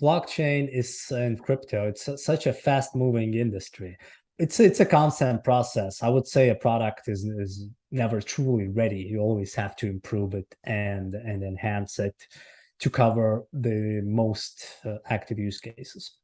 blockchain is in crypto. It's such a fast-moving industry. It's a constant process. I would say a product is never truly ready. You always have to improve it and enhance it to cover the most active use cases.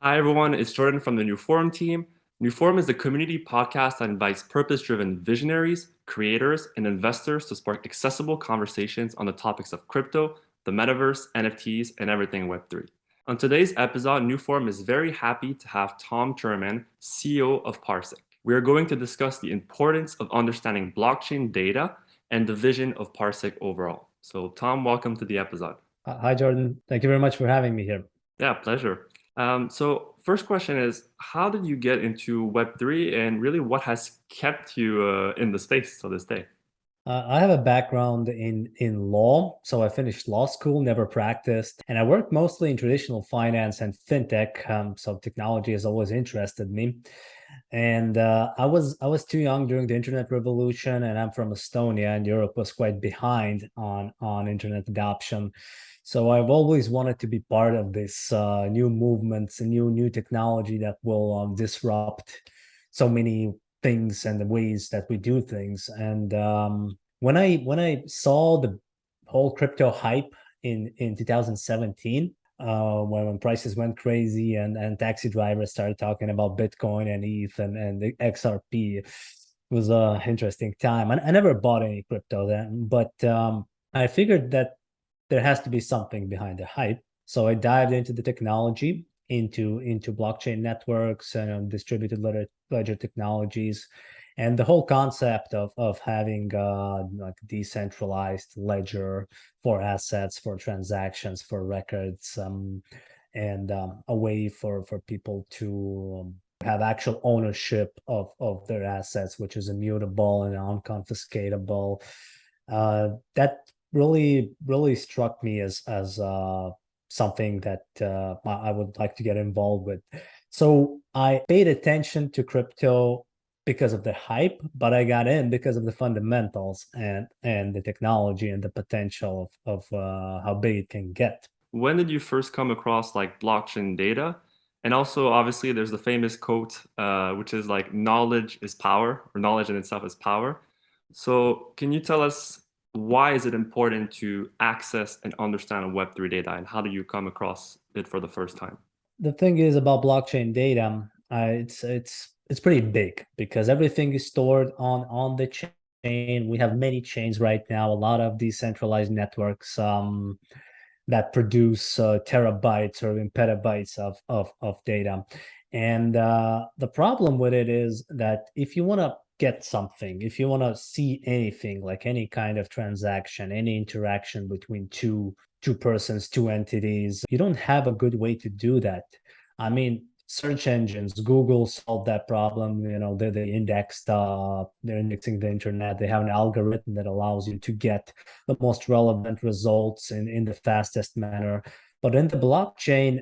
Hi everyone, it's Jordan from the NEWFORUM team. NEWFORUM is the community podcast that invites purpose-driven visionaries, creators, and investors to spark accessible conversations on the topics of crypto, the metaverse, NFTs, and everything Web3. On today's episode, NEWFORUM is very happy to have Tom Tirman, CEO of PARSIQ. We are going to discuss the importance of understanding blockchain data and the vision of PARSIQ overall. So Tom, welcome to the episode. Hi, Jordan. Thank you very much for having me here. Yeah, pleasure. So first question is, how did you get into Web3 and really what has kept you in the space to this day? I have a background in law, so I finished law school, never practiced, and I worked mostly in traditional finance and fintech. So technology has always interested me. And I was too young during the internet revolution, and I'm from Estonia, and Europe was quite behind on internet adoption. So I've always wanted to be part of this new movements and new technology that will disrupt so many things and the ways that we do things. And when I saw the whole crypto hype in 2017, when prices went crazy and taxi drivers started talking about Bitcoin and ETH and the XRP, it was an interesting time. I never bought any crypto then, but I figured that there has to be something behind the hype. So I dived into the technology, into blockchain networks and distributed ledger technologies, and the whole concept of having like decentralized ledger for assets, for transactions, for records, and a way for people to have actual ownership of their assets, which is immutable and unconfiscatable. That really struck me as something that I would like to get involved with. So I paid attention to crypto because of the hype, but I got in because of the fundamentals and the technology and the potential of how big it can get. When did you first come across like blockchain data? And also, obviously, there's the famous quote, which is like, knowledge is power, or knowledge in itself is power. So can you tell us, why is it important to access and understand Web3 data, and how do you come across it for the first time? The thing is about blockchain data, it's pretty big because everything is stored on the chain. We have many chains right now, a lot of decentralized networks that produce terabytes or even petabytes of data. And the problem with it is that if you want to get something, if you want to see anything, like any kind of transaction, any interaction between two persons, two entities, you don't have a good way to do that. I mean, search engines, Google solved that problem. You know, they're indexing the internet. They have an algorithm that allows you to get the most relevant results in the fastest manner. But in the blockchain,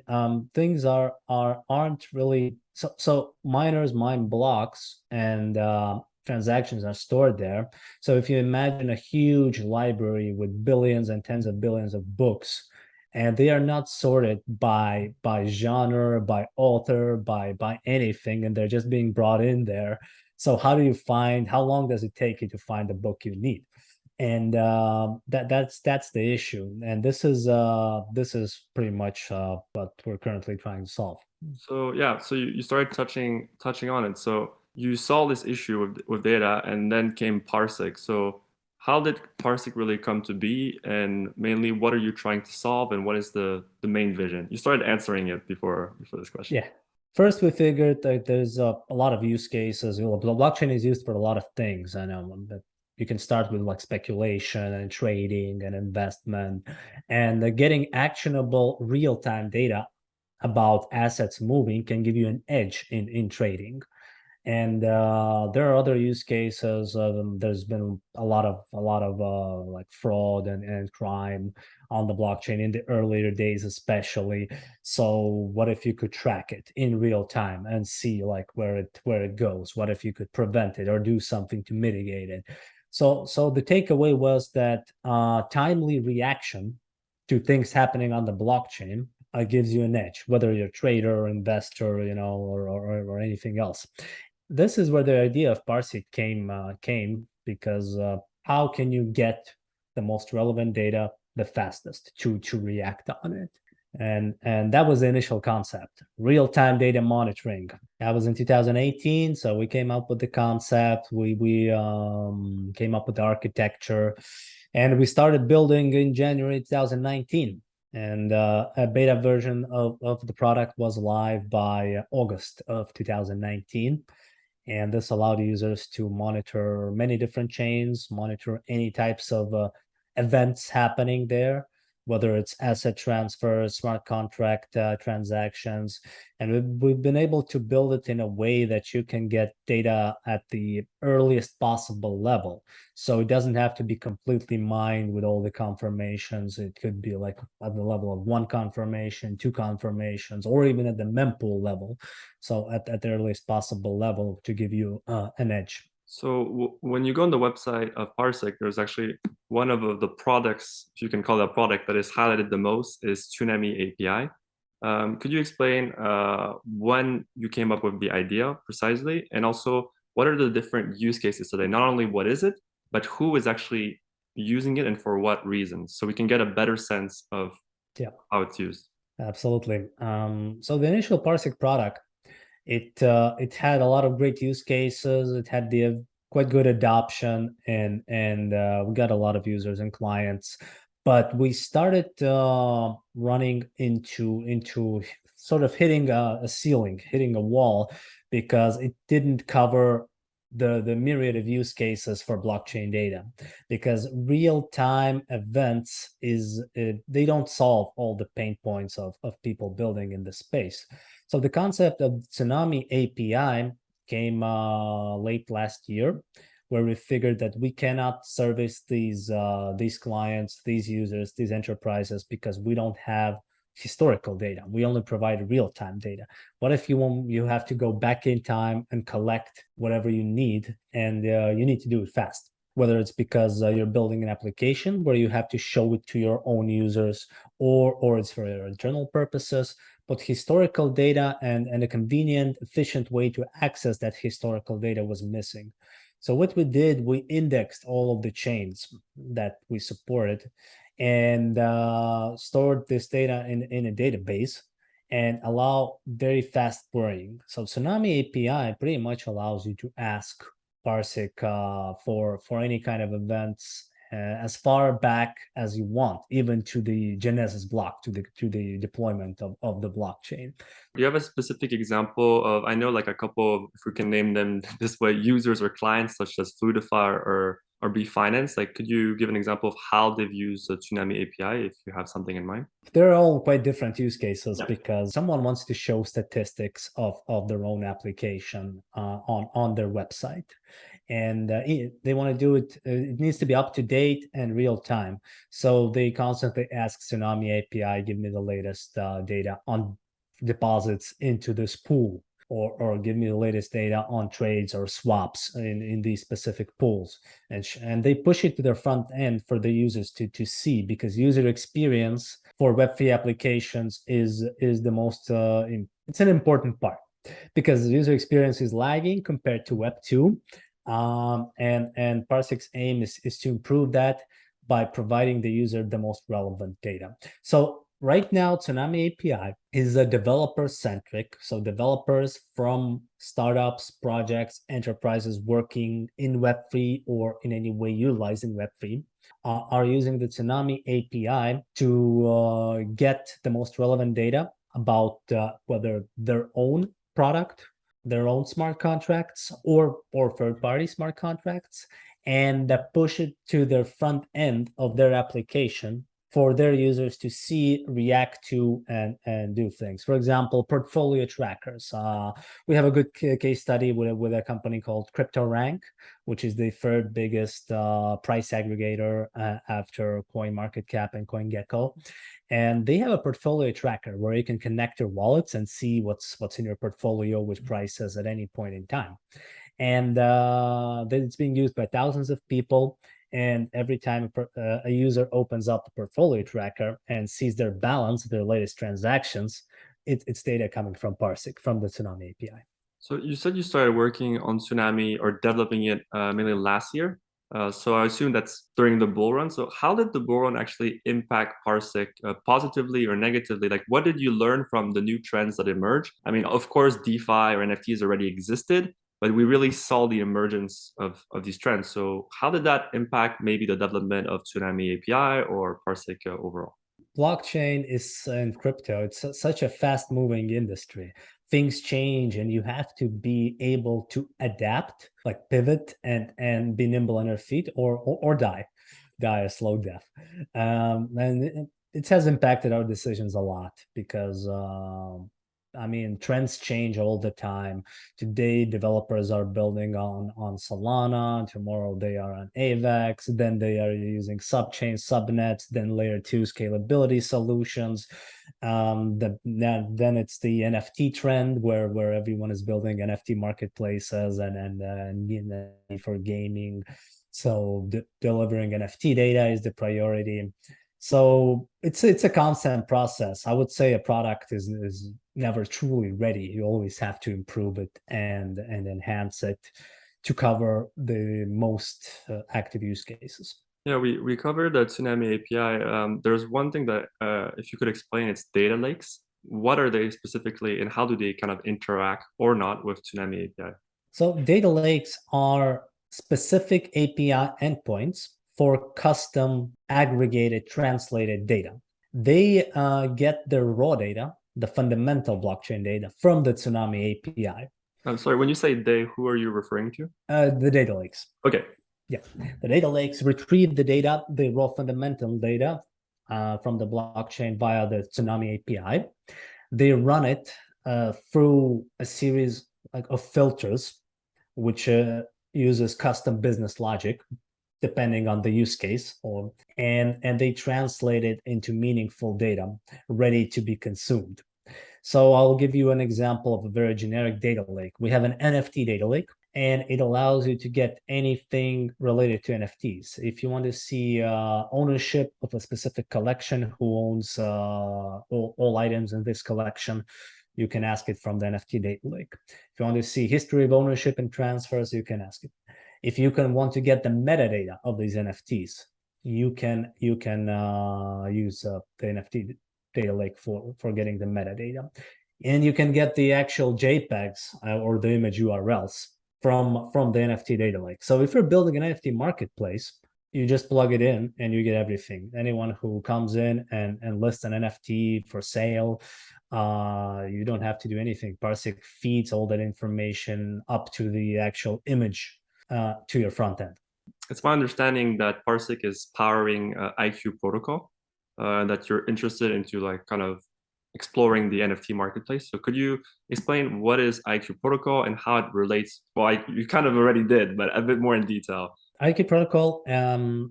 things aren't really so miners mine blocks and transactions are stored there. So if you imagine a huge library with billions and tens of billions of books, and they are not sorted by genre, by author, by anything, and they're just being brought in there. So how long does it take you to find the book you need? And that's the issue, and this is pretty much what we're currently trying to solve. So yeah, so you started touching on it. So you saw this issue with data, and then came PARSIQ. So how did PARSIQ really come to be, and mainly what are you trying to solve, and what is the main vision? You started answering it before this question. Yeah. First, we figured that there's a lot of use cases. Blockchain is used for a lot of things. I know that you can start with like speculation and trading and investment, and getting actionable real-time data about assets moving can give you an edge in trading. And there are other use cases. There's been a lot of like fraud and crime on the blockchain in the earlier days, especially. So what if you could track it in real time and see like where it goes? What if you could prevent it or do something to mitigate it? So the takeaway was that timely reaction to things happening on the blockchain gives you an edge, whether you're a trader or investor, or anything else. This is where the idea of PARSIQ came because how can you get the most relevant data the fastest to react on it? And that was the initial concept, real-time data monitoring. That was in 2018, so we came up with the concept. We came up with the architecture, and we started building in January 2019. And a beta version of the product was live by August of 2019. And this allowed users to monitor many different chains, monitor any types of events happening there, whether it's asset transfers, smart contract transactions. And we've been able to build it in a way that you can get data at the earliest possible level. So it doesn't have to be completely mined with all the confirmations. It could be like at the level of one confirmation, two confirmations, or even at the mempool level. So at the earliest possible level to give you an edge. So when you go on the website of PARSIQ, there's actually one of the products, if you can call that product, that is highlighted the most is Tsunami API. Could you explain when you came up with the idea precisely, and also what are the different use cases today? Not only what is it, but who is actually using it and for what reasons, so we can get a better sense of how it's used. Absolutely. So the initial PARSIQ product, it had a lot of great use cases. It had the quite good adoption, and we got a lot of users and clients. But we started running into sort of hitting a ceiling, hitting a wall, because it didn't cover the myriad of use cases for blockchain data, because real-time events they don't solve all the pain points of people building in the space. So the concept of Tsunami API came late last year, where we figured that we cannot service these clients, these users, these enterprises, because we don't have historical data. We only provide real-time data. What if you have to go back in time and collect whatever you need, and you need to do it fast? Whether it's because you're building an application where you have to show it to your own users, or it's for your internal purposes. But historical data and a convenient, efficient way to access that historical data was missing. So what we did, we indexed all of the chains that we supported, and stored this data in a database, and allow very fast querying. So Tsunami API pretty much allows you to ask PARSIQ for any kind of events as far back as you want, even to the genesis block, to the deployment of the blockchain. Do you have a specific example of, I know like a couple, if we can name them this way, users or clients such as Fluidify or Binance? Like, could you give an example of how they've used the Tsunami API, if you have something in mind? They're all quite different use cases, because someone wants to show statistics of their own application on their website. And they want to do it, it needs to be up to date and real time. So they constantly ask Tsunami API, give me the latest data on deposits into this pool, or give me the latest data on trades or swaps in these specific pools. And they push it to their front end for the users to see, because user experience for Web3 applications is the most, it's an important part, because user experience is lagging compared to Web2. And PARSIQ's aim is to improve that by providing the user the most relevant data. So right now, Tsunami API is a developer-centric. So developers from startups, projects, enterprises working in Web3 or in any way utilizing Web3 are using the Tsunami API to get the most relevant data about whether their own product, their own smart contracts, or third-party smart contracts, and push it to their front end of their application for their users to see, react to, and do things. For example, portfolio trackers. We have a good case study with a company called CryptoRank, which is the third biggest price aggregator after CoinMarketCap and CoinGecko. And they have a portfolio tracker where you can connect your wallets and see what's in your portfolio with prices at any point in time. And it's being used by thousands of people. And every time a user opens up the portfolio tracker and sees their balance, their latest transactions, it's data coming from PARSIQ, from the Tsunami API. So you said you started working on Tsunami or developing it mainly last year. So I assume that's during the bull run. So how did the bull run actually impact PARSIQ positively or negatively? Like, what did you learn from the new trends that emerged? I mean, of course, DeFi or NFTs already existed, but we really saw the emergence of these trends. So how did that impact maybe the development of Tsunami API or PARSIQ overall? Blockchain is in crypto. It's such a fast-moving industry. Things change, and you have to be able to adapt, like pivot and be nimble on your feet, or die a slow death. And it has impacted our decisions a lot because I mean, trends change all the time. Today, developers are building on Solana. Tomorrow, they are on AVAX. Then they are using subchain, subnets, then layer 2 scalability solutions. Then it's the NFT trend where everyone is building NFT marketplaces and for gaming. So delivering NFT data is the priority. So it's a constant process. I would say a product is never truly ready. You always have to improve it and enhance it to cover the most active use cases. Yeah, we covered the Tsunami API. There's one thing that if you could explain, it's data lakes. What are they specifically, and how do they kind of interact or not with Tsunami API? So data lakes are specific API endpoints for custom aggregated translated data. They get their raw data, the fundamental blockchain data, from the Tsunami API. I'm sorry, when you say they, who are you referring to? The data lakes. Okay. Yeah, the data lakes retrieve the data, the raw fundamental data from the blockchain via the Tsunami API. They run it through a series of filters, which uses custom business logic depending on the use case, and they translate it into meaningful data ready to be consumed. So I'll give you an example of a very generic data lake. We have an NFT data lake, and it allows you to get anything related to NFTs. If you want to see ownership of a specific collection, who owns all items in this collection, you can ask it from the NFT data lake. If you want to see history of ownership and transfers, you can ask it. If you want to get the metadata of these NFTs, you can use the NFT data lake for getting the metadata. And you can get the actual JPEGs or the image URLs from the NFT data lake. So if you're building an NFT marketplace, you just plug it in and you get everything. Anyone who comes in and lists an NFT for sale, you don't have to do anything. PARSIQ feeds all that information up to the actual image to your front end. It's my understanding that PARSIQ is powering IQ Protocol, that you're interested into like kind of exploring the NFT marketplace. So could you explain what is IQ Protocol and how it relates? Well, you kind of already did, but a bit more in detail. IQ Protocol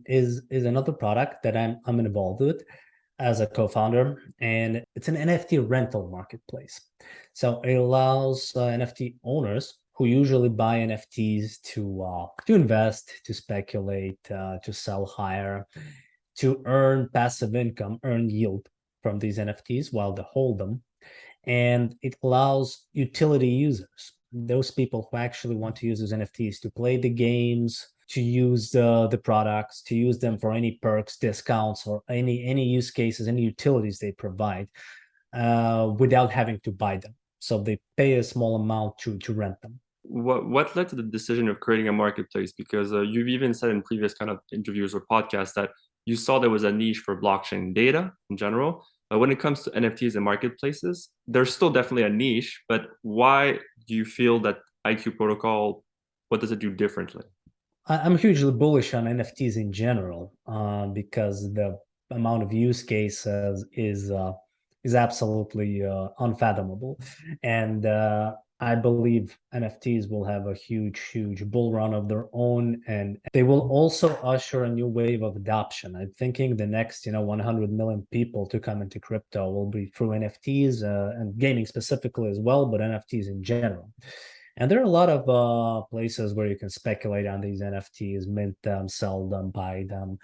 is another product that I'm involved with as a co-founder, and it's an NFT rental marketplace. So it allows NFT owners who usually buy NFTs to invest, to speculate, to sell higher, to earn passive income, earn yield from these NFTs while they hold them. And it allows utility users, those people who actually want to use those NFTs to play the games, to use the products, to use them for any perks, discounts, or any use cases, any utilities they provide without having to buy them. So they pay a small amount to rent them. What led to the decision of creating a marketplace? Because you've even said in previous kind of interviews or podcasts that you saw there was a niche for blockchain data in general. When it comes to NFTs and marketplaces, there's still definitely a niche, but why do you feel that IQ Protocol, what does it do differently? I'm hugely bullish on NFTs in general because amount of use cases is absolutely unfathomable. And I believe NFTs will have a huge bull run of their own, and they will also usher a new wave of adoption. I'm thinking the next, 100 million people to come into crypto will be through NFTs and gaming specifically as well, but NFTs in general. And there are a lot of places where you can speculate on these NFTs, mint them, sell them, buy them.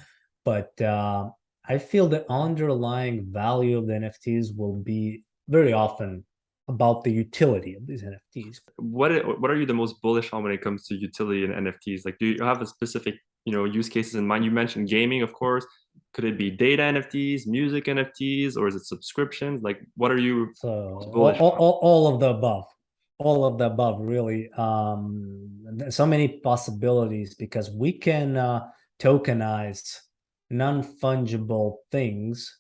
But I feel the underlying value of the NFTs will be very often about the utility of these NFTs. What are you the most bullish on when it comes to utility in NFTs? Like, do you have a specific, use cases in mind? You mentioned gaming, of course. Could it be data NFTs, music NFTs, or is it subscriptions? Like, what are you So bullish on? all of the above, really. So many possibilities because we can tokenize non-fungible things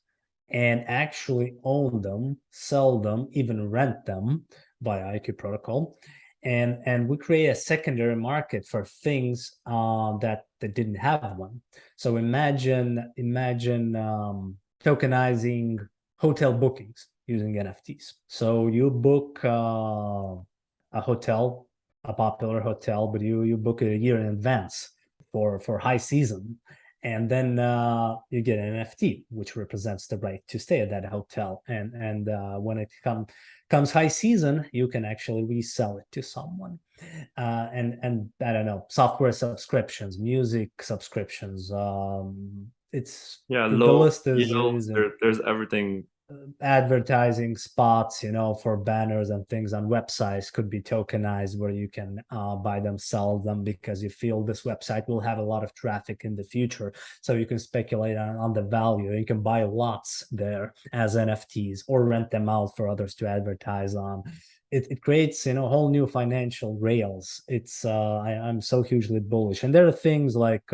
and actually own them, sell them, even rent them via IQ protocol. And we create a secondary market for things that didn't have one. So imagine tokenizing hotel bookings using NFTs. So you book a hotel, a popular hotel, but you book it a year in advance for high season, and then you get an NFT, which represents the right to stay at that hotel. And when it comes high season, you can actually resell it to someone. And I don't know, software subscriptions, music subscriptions. It's Yeah, the low list yields. is There's everything. advertising spots, for banners and things on websites could be tokenized where you can buy them, sell them because you feel this website will have a lot of traffic in the future. So you can speculate on the value. You can buy lots there as NFTs or rent them out for others to advertise on. It creates, whole new financial rails. I'm so hugely bullish. And there are things like,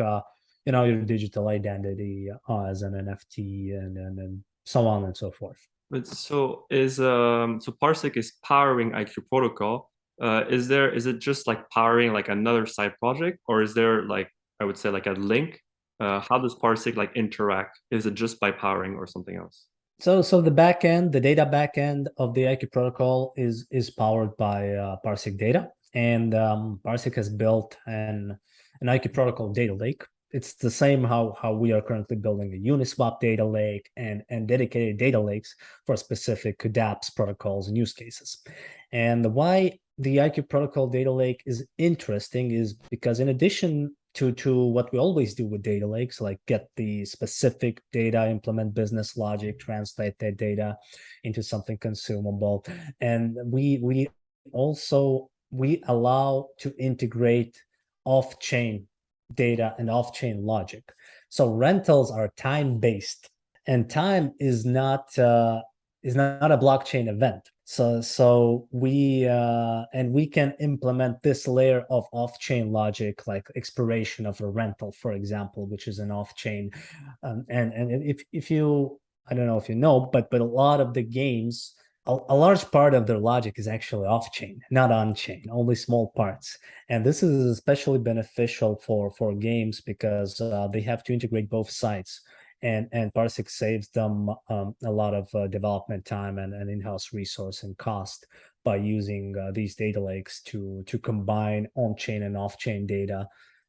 your digital identity as an NFT and so on and so forth. But so PARSIQ is powering IQ protocol. Is it just like powering like another side project, or is there like, I would say, like a link? How does PARSIQ like interact? Is it just by powering or something else? So the backend, the data backend of the IQ protocol is powered by PARSIQ data, and PARSIQ has built an IQ protocol data lake. It's the same how we are currently building a Uniswap data lake and dedicated data lakes for specific dApps protocols and use cases. And why the IQ protocol data lake is interesting is because in addition to what we always do with data lakes, like get the specific data, implement business logic, translate that data into something consumable, and we also we allow to integrate off-chain data and off-chain logic. So rentals are time-based, and time is not a blockchain event. So we can implement this layer of off-chain logic, like expiration of a rental, for example, which is an off-chain. And if you, I don't know if you know, but a lot of the games, a large part of their logic is actually off-chain, not on-chain, only small parts. And this is especially beneficial for games because they have to integrate both sides. And PARSIQ saves them a lot of development time and in-house resource and cost by using these data lakes to combine on-chain and off-chain data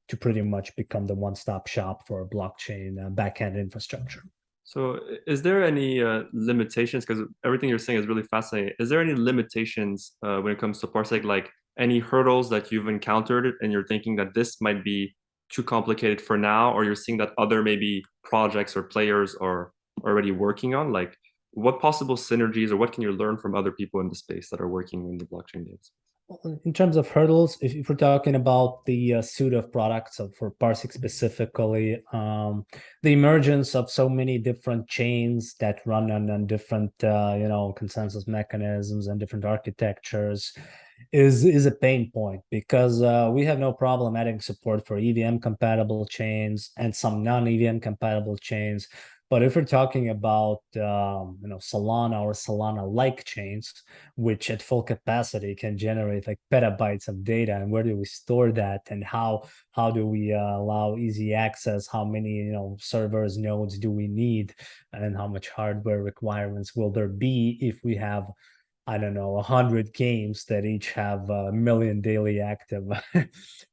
to pretty much become the one-stop shop for blockchain backend infrastructure. So, is there any limitations? Because everything you're saying is really fascinating. Is there any limitations when it comes to PARSIQ, like any hurdles that you've encountered and you're thinking that this might be too complicated for now, or you're seeing that other maybe projects or players are already working on? Like, what possible synergies or what can you learn from other people in the space that are working in the blockchain data space? In terms of hurdles, if we're talking about the suite of products for PARSIQ specifically, the emergence of so many different chains that run on different, consensus mechanisms and different architectures is a pain point because we have no problem adding support for EVM compatible chains and some non-EVM compatible chains. But if we're talking about Solana or Solana-like chains, which at full capacity can generate like petabytes of data, and where do we store that, and how do we allow easy access? How many servers, nodes do we need, and how much hardware requirements will there be if we have, I don't know, 100 games that each have a million daily active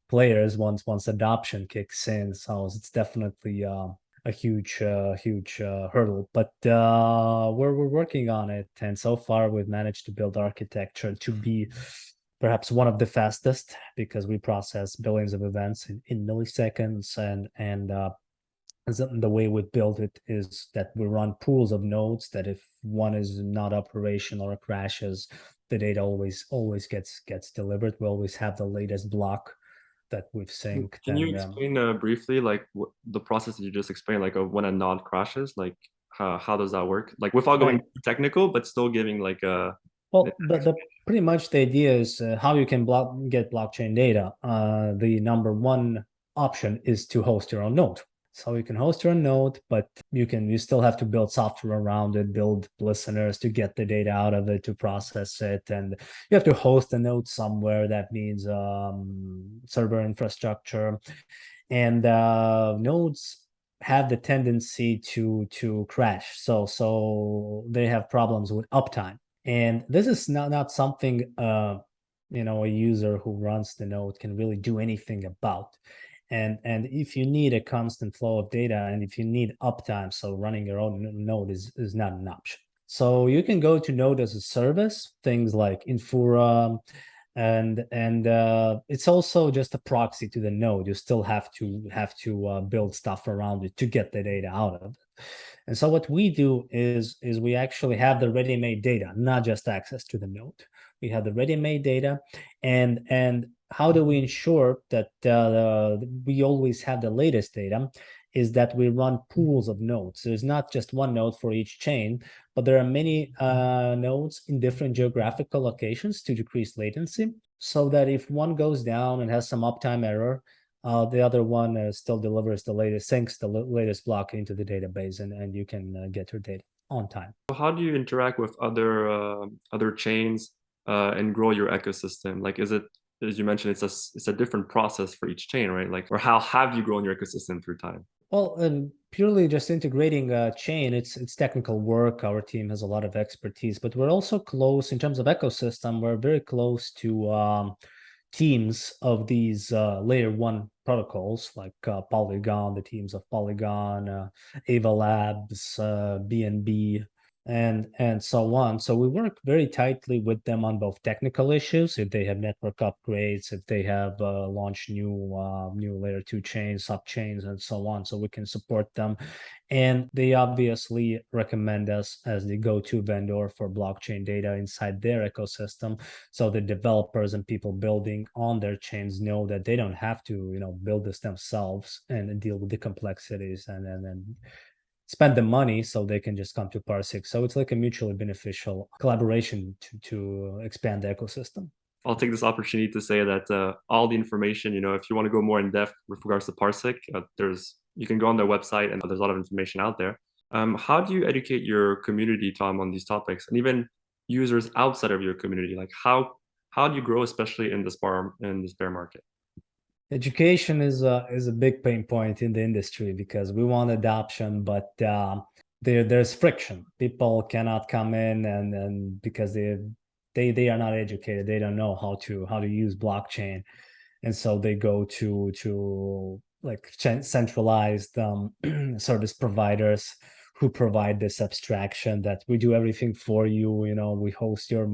players once adoption kicks in? So it's definitely a huge hurdle, but we're working on it, and so far we've managed to build architecture to be perhaps one of the fastest, because we process billions of events in milliseconds, and the way we build it is that we run pools of nodes that if one is not operational or crashes, the data always gets delivered. We always have the latest block that we've synced. Can you And explain briefly like the process that you just explained, like of when a node crashes, like how does that work? Like without going right. too technical, but still giving like a Well, the pretty much the idea is how you can get blockchain data. The number one option is to host your own node. So you can host your own node, but you still have to build software around it, build listeners to get the data out of it, to process it, and you have to host a node somewhere. That means server infrastructure, and nodes have the tendency to crash. So they have problems with uptime, and this is not something a user who runs the node can really do anything about. And if you need a constant flow of data, and if you need uptime, so running your own node is not an option. So you can go to node as a service, things like NEWFORUM, and it's also just a proxy to the node. You still have to build stuff around it to get the data out of it. And so what we do is we actually have the ready-made data, not just access to the node. We have the ready-made data, and how do we ensure that we always have the latest data? Is that we run pools of nodes. There's not just one node for each chain, but there are many nodes in different geographical locations to decrease latency, so that if one goes down and has some uptime error, the other one still delivers the latest, syncs the latest block into the database, and you can get your data on time. So how do you interact with other chains and grow your ecosystem? Like, is it, as you mentioned, it's a different process for each chain, right? Like, or how have you grown your ecosystem through time? Well, purely just integrating a chain, it's technical work. Our team has a lot of expertise, but we're also close in terms of ecosystem. We're very close to teams of these layer one protocols, like Polygon, the teams of Polygon, Ava Labs, BNB, and so on. So we work very tightly with them on both technical issues, if they have network upgrades, if they have launched new layer two chains, sub chains, and so on. So we can support them, and they obviously recommend us as the go-to vendor for blockchain data inside their ecosystem. So the developers and people building on their chains know that they don't have to build this themselves and deal with the complexities and spend the money, so they can just come to PARSIQ. So it's like a mutually beneficial collaboration to expand the ecosystem. I'll take this opportunity to say that all the information, if you want to go more in depth with regards to PARSIQ, you can go on their website and there's a lot of information out there. How do you educate your community, Tom, on these topics, and even users outside of your community? Like how do you grow, especially in this bear market? Education is a big pain point in the industry, because we want adoption, but there's friction. People cannot come in, and because they are not educated, they don't know how to use blockchain, and so they go to like centralized service providers who provide this abstraction that we do everything for you. We host your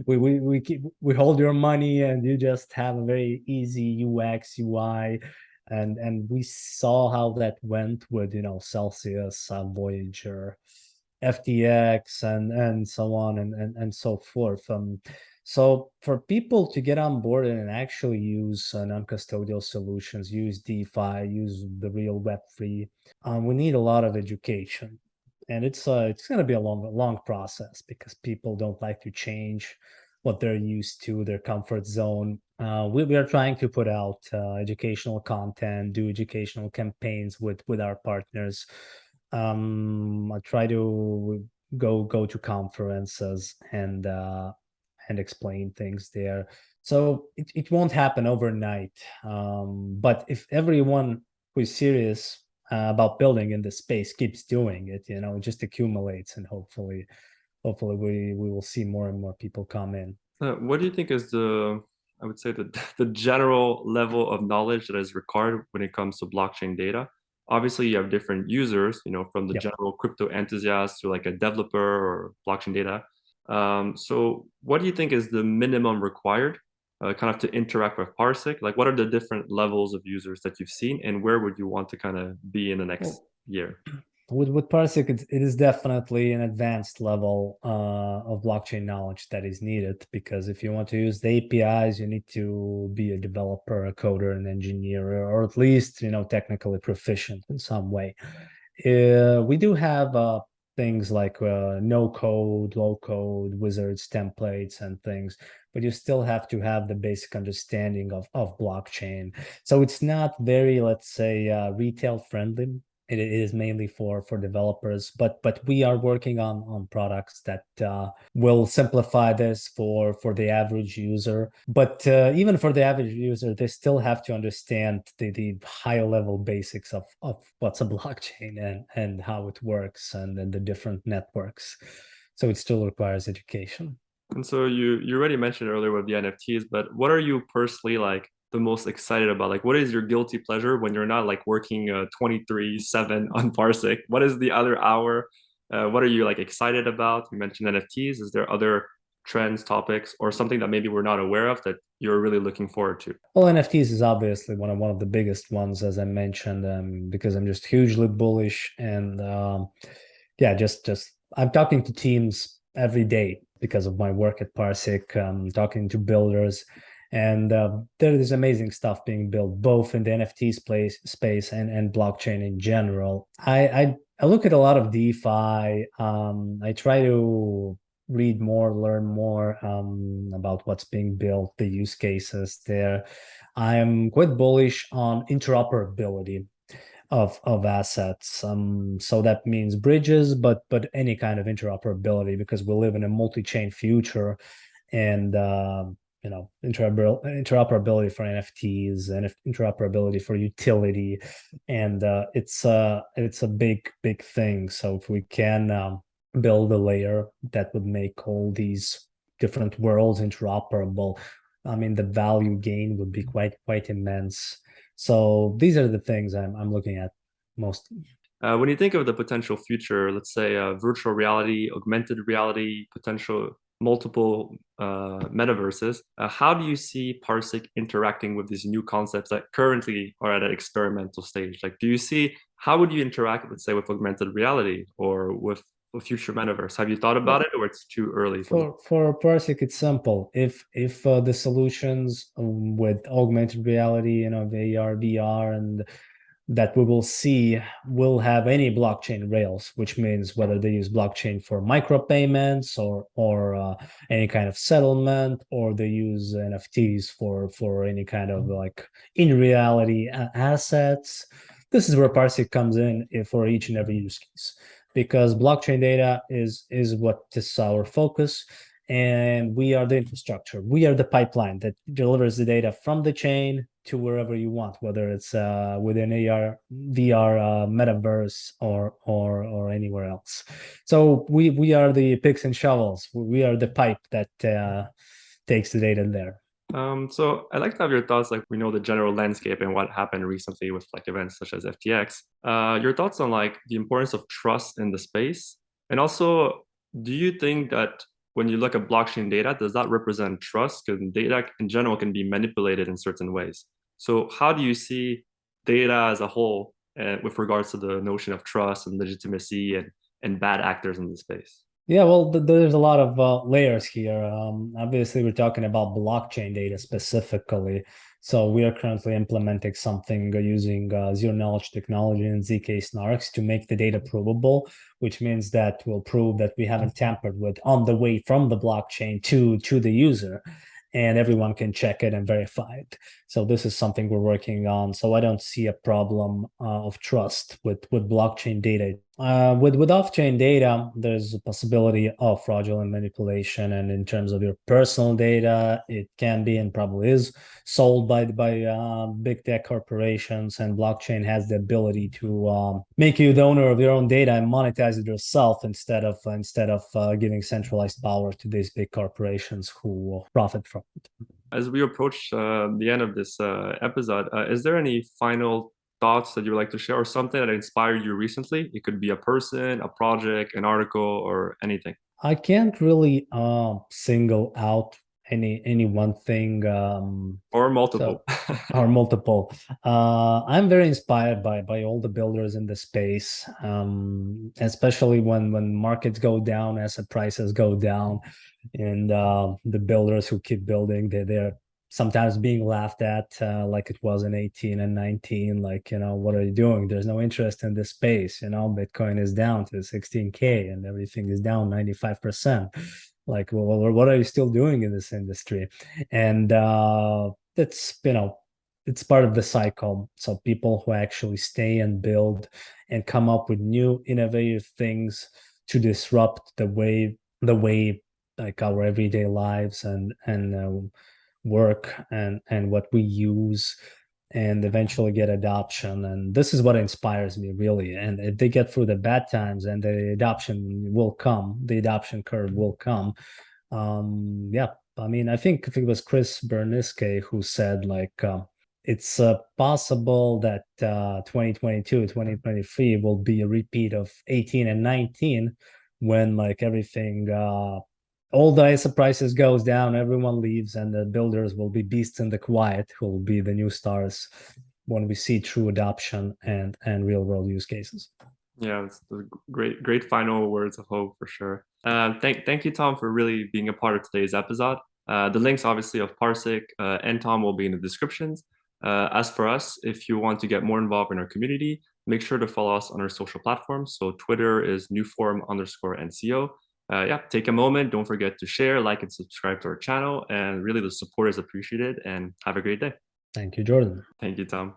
we hold your money, and you just have a very easy UX UI. And we saw how that went with Celsius, Voyager, FTX, and so on and so forth. So for people to get on board and actually use non-custodial solutions, use DeFi, use the real Web3, we need a lot of education, and it's going to be a long process, because people don't like to change what they're used to, their comfort zone. We are trying to put out educational content, do educational campaigns with our partners, I try to go to conferences and explain things there. So it won't happen overnight. But if everyone who is serious about building in this space keeps doing it, it just accumulates, and hopefully we will see more and more people come in. What do you think is I would say, the general level of knowledge that is required when it comes to blockchain data? Obviously, you have different users, from the Yep. general crypto enthusiast to like a developer or blockchain data. So what do you think is the minimum required kind of to interact with PARSIQ? Like, what are the different levels of users that you've seen, and where would you want to kind of be in the next Well, year? with PARSIQ, it is definitely an advanced level of blockchain knowledge that is needed, because if you want to use the APIs, you need to be a developer, a coder, an engineer, or at least technically proficient in some way. We do have things like no code, low code, wizards, templates, and things, but you still have to have the basic understanding of blockchain. So it's not very, let's say, retail friendly. It is mainly for developers, but we are working on products that will simplify this for the average user. But even for the average user, they still have to understand the high level basics of what's a blockchain and how it works, and the different networks. So it still requires education. And so you already mentioned earlier with the NFTs, but what are you personally like the most excited about? Like, what is your guilty pleasure when you're not like working 23/7 on PARSIQ? What is the other hour? What are you like excited about? You mentioned NFTs. Is there other trends, topics, or something that maybe we're not aware of that you're really looking forward to? Well, NFTs is obviously one of the biggest ones, as I mentioned, because I'm just hugely bullish, and yeah, just I'm talking to teams every day because of my work at PARSIQ, talking to builders, and there is amazing stuff being built both in the NFT space and blockchain in general. I look at a lot of DeFi. I try to read more, learn more about what's being built, the use cases there. I'm quite bullish on interoperability of assets. So that means bridges, but any kind of interoperability, because we live in a multi-chain future, and interoperability for NFTs and interoperability for utility, and it's a big thing. So if we can build a layer that would make all these different worlds interoperable, I mean, the value gain would be quite immense. So these are the things I'm looking at most. When you think of the potential future, let's say virtual reality, augmented reality, potential multiple metaverses, how do you see PARSIQ interacting with these new concepts that currently are at an experimental stage? Like, do you see how would you interact, let's say, with augmented reality or with a future metaverse? Have you thought about Well, it, or it's too early to look? for PARSIQ, it's simple. If the solutions with augmented reality, the AR, VR, and that we will see will have any blockchain rails, which means whether they use blockchain for micropayments or any kind of settlement, or they use NFTs for any kind of like in reality assets. This is where PARSIQ comes in for each and every use case, because blockchain data is what is our focus, and we are the infrastructure. We are the pipeline that delivers the data from the chain to wherever you want, whether it's within AR, VR, metaverse, or anywhere else. So we are the picks and shovels. We are the pipe that takes the data there. So I'd like to have your thoughts. Like, we know the general landscape and what happened recently with like events such as FTX. Your thoughts on like the importance of trust in the space, and also, do you think that when you look at blockchain data, does that represent trust? Because data in general can be manipulated in certain ways. So how do you see data as a whole with regards to the notion of trust and legitimacy and bad actors in the space? Yeah, well, there's a lot of layers here. Obviously, we're talking about blockchain data specifically. So we are currently implementing something using zero knowledge technology and ZK snarks to make the data provable, which means that we'll prove that we haven't tampered with on the way from the blockchain to the user, and everyone can check it and verify it. So this is something we're working on. So I don't see a problem of trust with blockchain data With off-chain data, there's a possibility of fraudulent manipulation, and in terms of your personal data, it can be and probably is sold by big tech corporations. And blockchain has the ability to make you the owner of your own data and monetize it yourself instead of giving centralized power to these big corporations who profit from it. As we approach the end of this episode, is there any final thoughts that you would like to share, or something that inspired you recently? It could be a person, a project, an article, or anything. I can't really single out any one thing. Or multiple. Or multiple. I'm very inspired by all the builders in the space, especially when markets go down, asset prices go down, and the builders who keep building, they're sometimes being laughed at, like it was in 18 and 19. Like, what are you doing? There's no interest in this space. Bitcoin is down to 16K and everything is down 95%. Like, well, what are you still doing in this industry? And that's it's part of the cycle. So people who actually stay and build and come up with new innovative things to disrupt the way like our everyday lives and work and what we use, and eventually get adoption. And this is what inspires me, really. And if they get through the bad times, and the adoption curve will come. Yeah, I mean, I think if it was Chris Berniske who said, like, it's possible that 2022, 2023 will be a repeat of 18 and 19, when like everything, all the asset prices goes down, everyone leaves, and the builders will be beasts in the quiet, who will be the new stars when we see true adoption and real world use cases. Yeah, it's great final words of hope for sure. Thank you, Tom, for really being a part of today's episode. The links, obviously, of PARSIQ and Tom will be in the descriptions. As for us, if you want to get more involved in our community, make sure to follow us on our social platforms. So Twitter is NewForum_NCO. Yeah, take a moment. Don't forget to share, like, and subscribe to our channel. And really, the support is appreciated. And have a great day. Thank you, Jordan. Thank you, Tom.